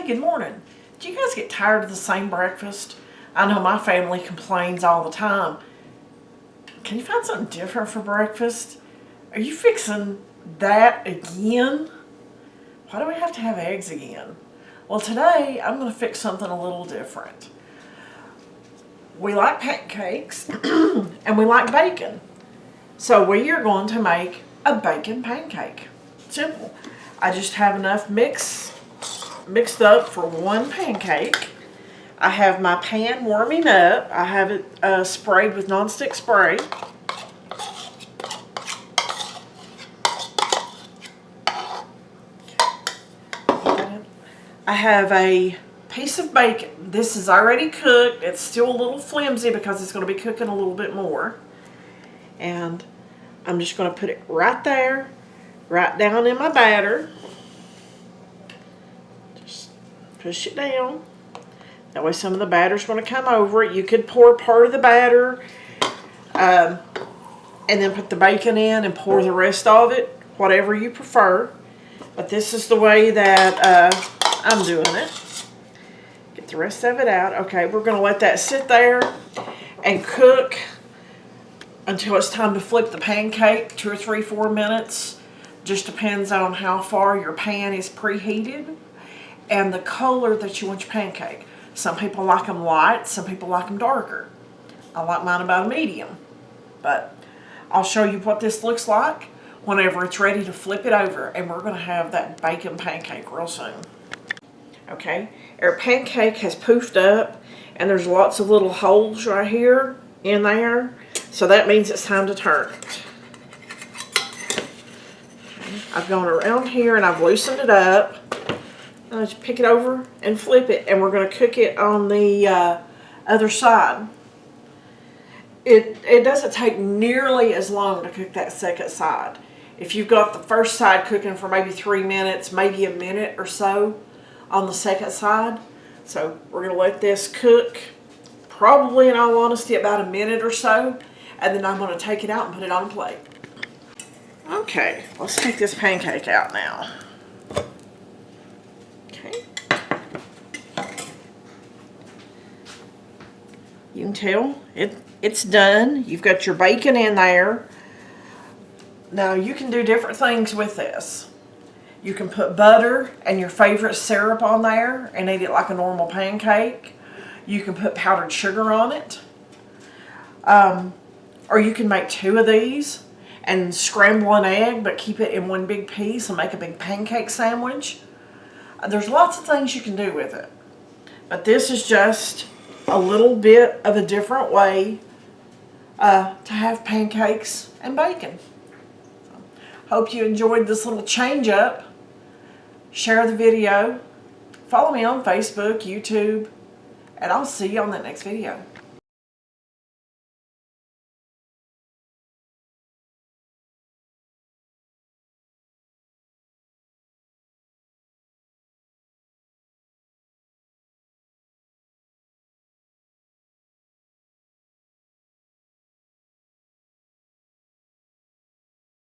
Hey, good morning. Do you guys get tired of the same breakfast? I know my family complains all the time. Can you find something different for breakfast? Are you fixing that again? Why do we have to have eggs again? Well, today I'm going to fix something a little different. We like pancakes and we like bacon. So we are going to make a bacon pancake. Simple. I just have enough mixed up for one pancake. I have my pan warming up. I have it sprayed with nonstick spray. I have a piece of bacon. This is already cooked. It's still a little flimsy because it's going to be cooking a little bit more. And I'm just going to put it right there, right down in my batter. Just push it down. That way some of the batter's going to come over it. You could pour part of the batter and then put the bacon in and pour the rest of it, whatever you prefer. But this is the way that I'm doing it. Get the rest of it out. Okay, we're going to let that sit there and cook until it's time to flip the pancake, 2 or 3, 4 minutes. Just depends on how far your pan is preheated and the color that you want your pancake. Some people like them light, some people like them darker. I like mine about a medium. But I'll show you what this looks like whenever it's ready to flip it over, and we're going to have that bacon pancake real soon. Okay, our pancake has poofed up and there's lots of little holes right here in there, so that means it's time to turn it. Okay. I've gone around here and I've loosened it up. I'll just pick it over and flip it, and we're going to cook it on the other side. It doesn't take nearly as long to cook that second side. If you've got the first side cooking for maybe 3 minutes, maybe a minute or so on the second side. So we're going to let this cook probably, in all honesty, about a minute or so, and then I'm going to take it out and put it on a plate. Okay, let's take this pancake out now. Okay. You can tell it's done. You've got your bacon in there. Now you can do different things with this. You can put butter and your favorite syrup on there and eat it like a normal pancake. You can put powdered sugar on it. Or you can make 2 of these and scramble an egg but keep it in one big piece and make a big pancake sandwich. There's lots of things you can do with it. But this is just a little bit of a different way to have pancakes and bacon. So, hope you enjoyed this little change up. Share the video. Follow me on Facebook, YouTube, and I'll see you on the next video.